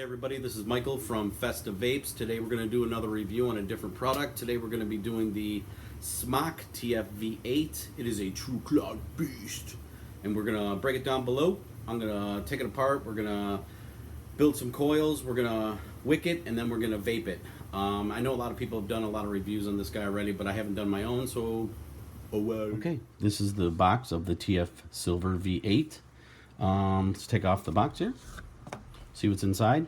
Hey everybody, this is Michael from Festa Vapes. Today we're going to do another review on a different product. Today we're going to be doing the SMOK TFV8. It is a true cloud beast. And we're going to break it down below. I'm going to take it apart. We're going to build some coils. We're going to wick it, and then we're going to vape it. I know a lot of people have done a lot of reviews on this guy already, but I haven't done my own, so oh well. Okay, this is the box of the TF Silver V8. Let's take off the box here. See what's inside.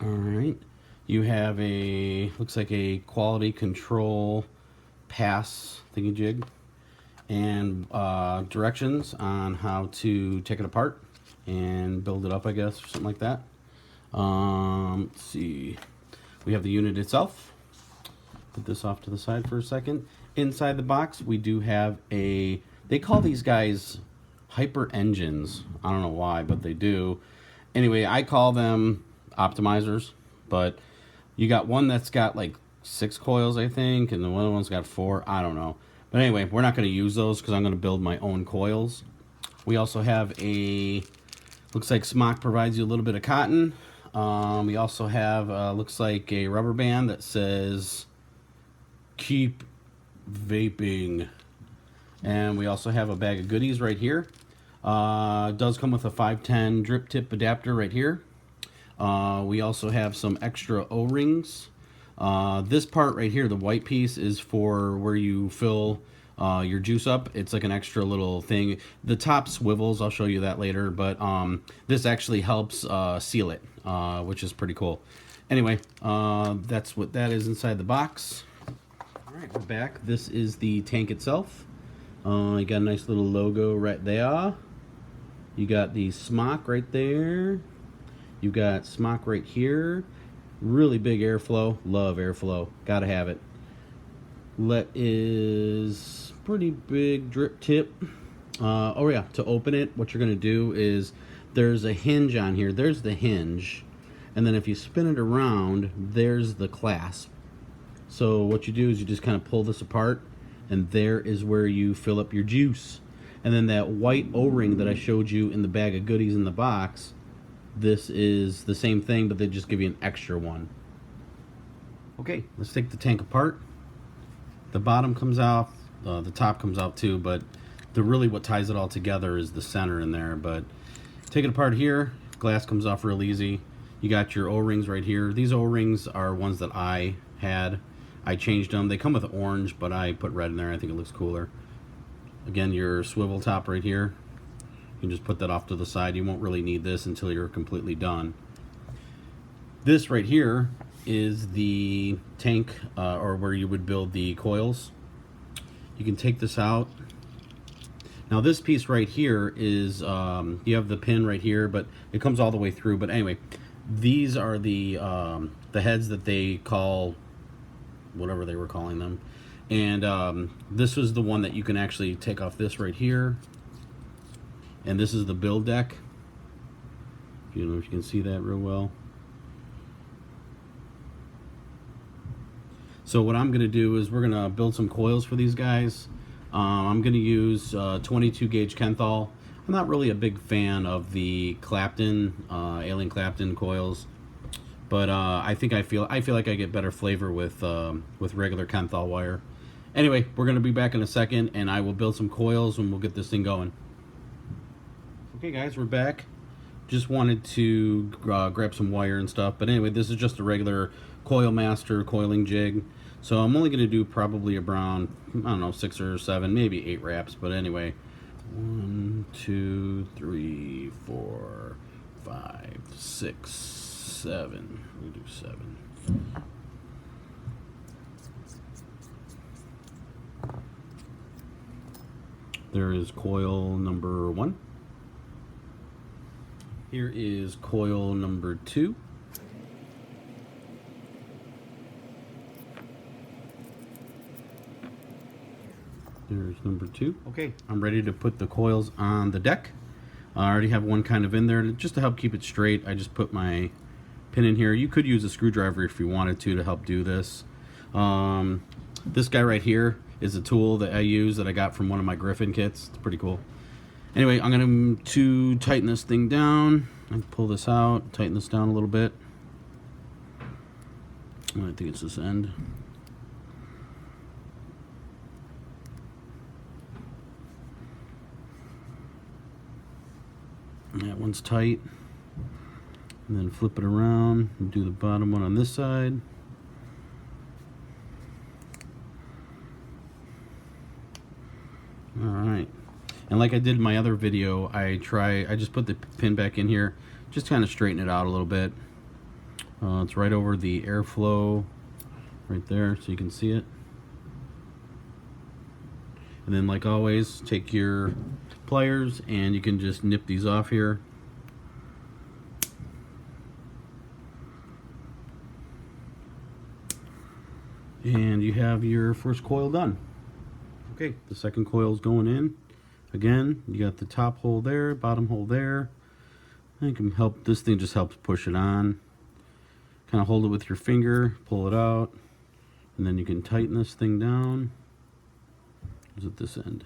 All right, you have a, looks like a quality control pass thingy jig and directions on how to take it apart and build it up, I guess, or something like that. Let's see, we have the unit itself. Put this off to the side for a second. Inside the box we do have a, they call these guys hyper engines. I don't know why, but they do. Anyway, I call them optimizers, but you got one that's got like 6 coils, I think, and the other one's got 4. I don't know. But anyway, we're not going to use those because I'm going to build my own coils. We also have a, looks like SMOK provides you a little bit of cotton. We also have, looks like a rubber band that says, keep vaping. And we also have a bag of goodies right here. It does come with a 510 drip tip adapter right here. We also have some extra O-rings. This part right here, the white piece, is for where you fill your juice up. It's like an extra little thing. The top swivels, I'll show you that later, but this actually helps seal it, which is pretty cool. Anyway, that's what that is inside the box. All right, we're back. This is the tank itself. You got a nice little logo right there. You got the SMOK right there. You got SMOK right here. Really big airflow. Love airflow. Gotta have it. Let is pretty big drip tip. Oh yeah, to open it, what you're gonna do is there's a hinge on here. There's the hinge. And then if you spin it around, there's the clasp. So what you do is you just kind of pull this apart, and there is where you fill up your juice. And then that white O-ring that I showed you in the bag of goodies in the box, this is the same thing, but they just give you an extra one. Okay, let's take the tank apart. The bottom comes out, the top comes out too, but really what ties it all together is the center in there. But take it apart here, glass comes off real easy. You got your O-rings right here. These O-rings are ones that I had. I changed them. They come with orange, but I put red in there. I think it looks cooler. Again, your swivel top right here. You can just put that off to the side. You won't really need this until you're completely done. This right here is the tank, or where you would build the coils. You can take this out. Now this piece right here is, you have the pin right here, but it comes all the way through. But anyway, these are the heads that they call whatever they were calling them, and this was the one that you can actually take off this right here, and this is the build deck. You know if you can see that real well. So what I'm gonna do is we're gonna build some coils for these guys. I'm gonna use 22 gauge Kenthal. I'm not really a big fan of the Clapton, Alien Clapton coils. But I feel like I get better flavor with regular Kenthal wire. Anyway, we're gonna be back in a second, and I will build some coils, and we'll get this thing going. Okay, guys, we're back. Just wanted to grab some wire and stuff. But anyway, this is just a regular Coil Master coiling jig. So I'm only gonna do probably around, I don't know, 6 or 7, maybe 8 wraps. But anyway, 1, 2, 3, 4, 5, 6, 7. We do 7. There is coil number 1. Here is coil number 2. There's number 2. Okay, I'm ready to put the coils on the deck. I already have one kind of in there. Just to help keep it straight, I just put my pin in here. You could use a screwdriver if you wanted to help do this. This guy right here is a tool that I use that I got from one of my Griffin kits. It's pretty cool. Anyway, I'm going to tighten this thing down. And pull this out, tighten this down a little bit. I think it's this end. That one's tight. And then flip it around and do the bottom one on this side. Alright. And like I did in my other video, I just put the pin back in here, just kind of straighten it out a little bit. It's right over the airflow right there, so you can see it. And then, like always, take your pliers and you can just nip these off here. And you have your first coil done. Okay, the second coil is going in. Again, you got the top hole there, bottom hole there. I can help, this thing just helps push it on. Kind of hold it with your finger, pull it out, and then you can tighten this thing down. It's at this end.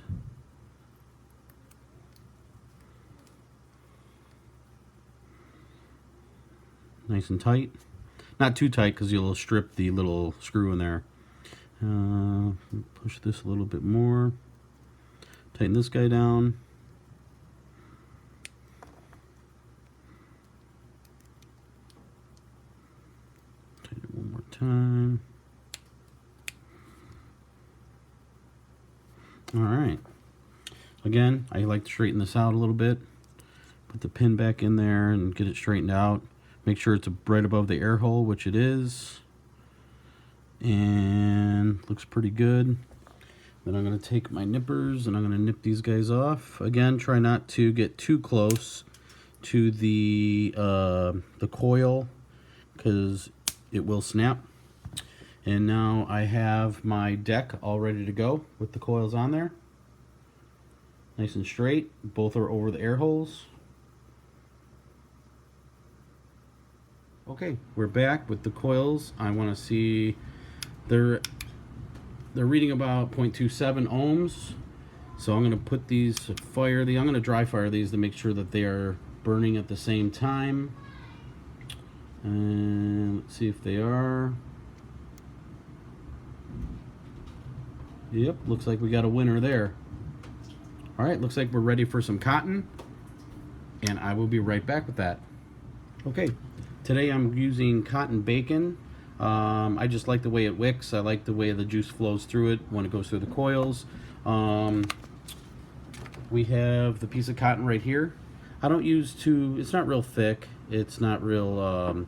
Nice and tight. Not too tight because you'll strip the little screw in there. Push this a little bit more. Tighten this guy down. Tighten it one more time. Alright. Again, I like to straighten this out a little bit. Put the pin back in there and get it straightened out. Make sure it's right above the air hole, which it is. And looks pretty good. Then I'm going to take my nippers and I'm going to nip these guys off. Again, try not to get too close to the coil because it will snap. And now I have my deck all ready to go with the coils on there. Nice and straight. Both are over the air holes. Okay, we're back with the coils. I want to see, they're reading about 0.27 ohms. So I'm going to put these, I'm going to dry fire these to make sure that they are burning at the same time. And let's see if they are. Yep, looks like we got a winner there. Alright, looks like we're ready for some cotton. And I will be right back with that. Okay, today I'm using cotton bacon. I just like the way it wicks. I like the way the juice flows through it when it goes through the coils. We have the piece of cotton right here. I don't use it's not real thick. It's not real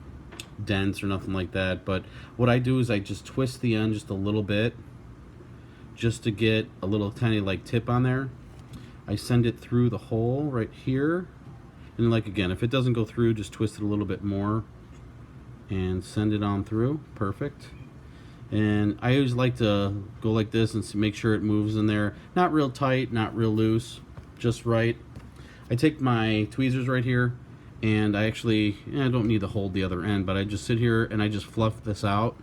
dense or nothing like that. But what I do is I just twist the end just a little bit, just to get a little tiny like tip on there. I send it through the hole right here. And like again, if it doesn't go through, just twist it a little bit more and send it on through. Perfect. And I always like to go like this and make sure it moves in there. Not real tight, not real loose, just right. I take my tweezers right here and I actually, I don't need to hold the other end, but I just sit here and I just fluff this out.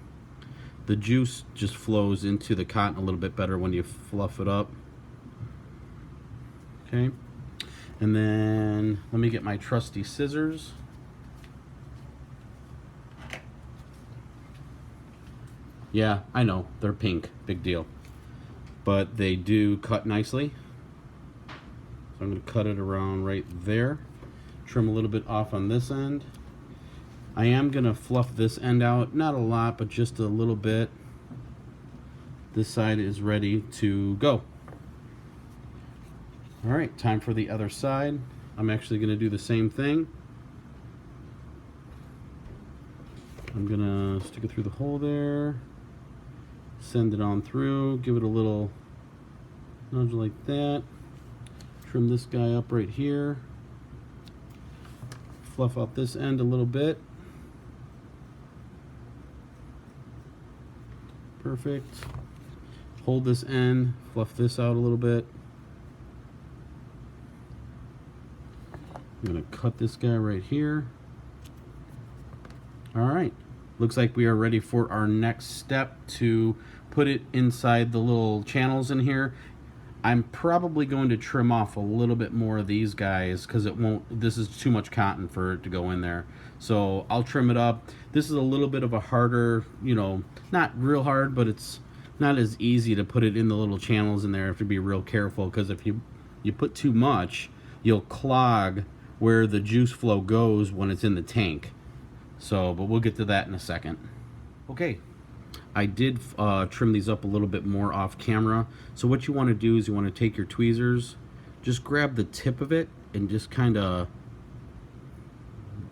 The juice just flows into the cotton a little bit better when you fluff it up. Okay. And then let me get my trusty scissors. Yeah, I know, they're pink, big deal. But they do cut nicely. So I'm going to cut it around right there. Trim a little bit off on this end. I am going to fluff this end out, not a lot, but just a little bit. This side is ready to go. Alright, time for the other side. I'm actually going to do the same thing. I'm going to stick it through the hole there. Send it on through. Give it a little nudge like that. Trim this guy up right here. Fluff out this end a little bit. Perfect. Hold this end. Fluff this out a little bit. I'm going to cut this guy right here. Alright, looks like we are ready for our next step to put it inside the little channels in here. I'm probably going to trim off a little bit more of these guys because it won't, this is too much cotton for it to go in there. So I'll trim it up. This is a little bit of a harder, you know, not real hard, but it's not as easy to put it in the little channels in there. You have to be real careful because if you put too much, you'll clog where the juice flow goes when it's in the tank. So, but we'll get to that in a second. Okay, I did trim these up a little bit more off camera. So what you want to do is you want to take your tweezers, just grab the tip of it and just kind of,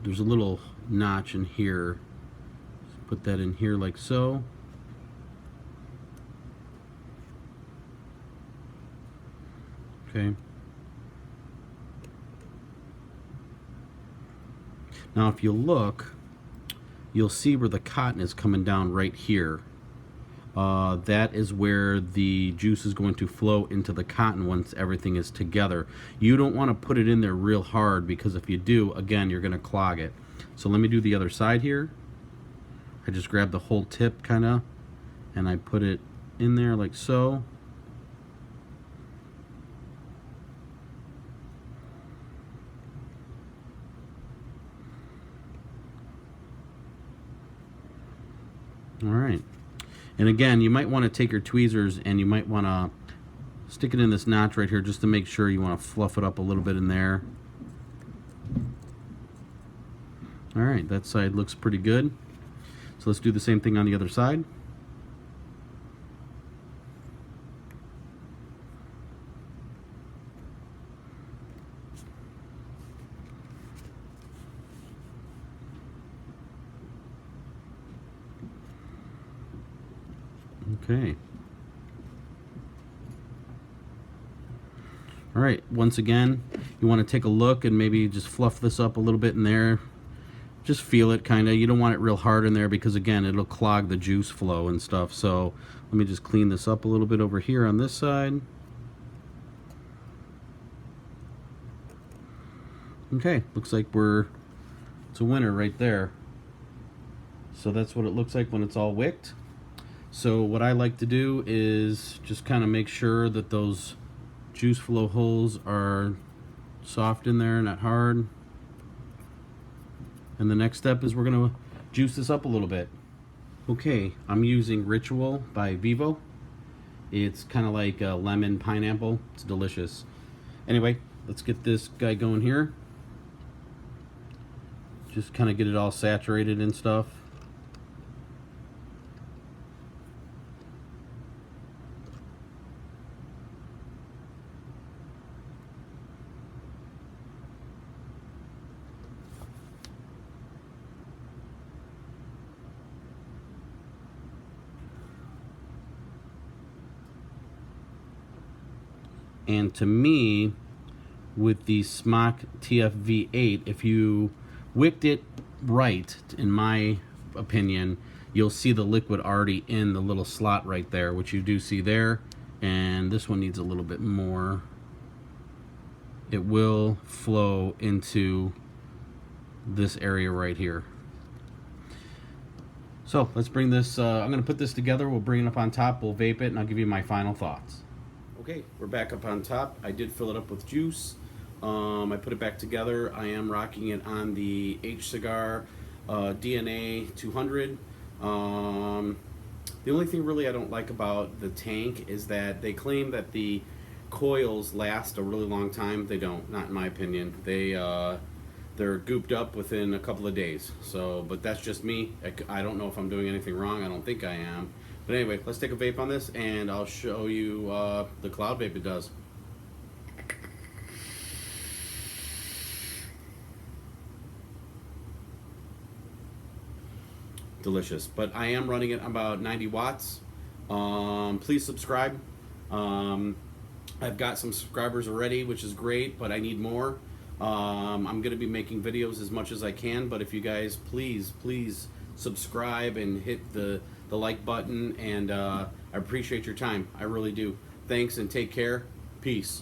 there's a little notch in here. Just put that in here like so. Okay. Now if you look, you'll see where the cotton is coming down right here. That is where the juice is going to flow into the cotton once everything is together. You don't want to put it in there real hard because if you do, again, you're going to clog it. So let me do the other side here. I just grab the whole tip kind of and I put it in there like so. All right. And again, you might want to take your tweezers and you might want to stick it in this notch right here just to make sure. You want to fluff it up a little bit in there. All right, that side looks pretty good. So let's do the same thing on the other side. Okay. All right, once again, you want to take a look and maybe just fluff this up a little bit in there. Just feel it kind of. You don't want it real hard in there because again, it'll clog the juice flow and stuff. So let me just clean this up a little bit over here on this side. Okay, looks like it's a winner right there. So that's what it looks like when it's all wicked. So what I like to do is just kind of make sure that those juice flow holes are soft in there, not hard. And the next step is we're going to juice this up a little bit. Okay, I'm using Ritual by Vivo. It's kind of like a lemon pineapple. It's delicious. Anyway, let's get this guy going here. Just kind of get it all saturated and stuff. And to me, with the SMOK TFV8, if you wicked it right, in my opinion, you'll see the liquid already in the little slot right there, which you do see there. And this one needs a little bit more. It will flow into this area right here. So let's bring this, I'm going to put this together. We'll bring it up on top, we'll vape it, and I'll give you my final thoughts. Okay, we're back up on top. I did fill it up with juice. I put it back together. I am rocking it on the H Cigar DNA 200. The only thing really I don't like about the tank is that they claim that the coils last a really long time. They don't, not in my opinion. They're gooped up within a couple of days. So, but that's just me. I don't know if I'm doing anything wrong. I don't think I am. But anyway, let's take a vape on this and I'll show you the cloud vape it does. Delicious. But I am running it about 90 watts. Please subscribe. I've got some subscribers already, which is great, but I need more. I'm going to be making videos as much as I can, but if you guys please subscribe and hit the like button, and I appreciate your time. I really do. Thanks and take care. Peace.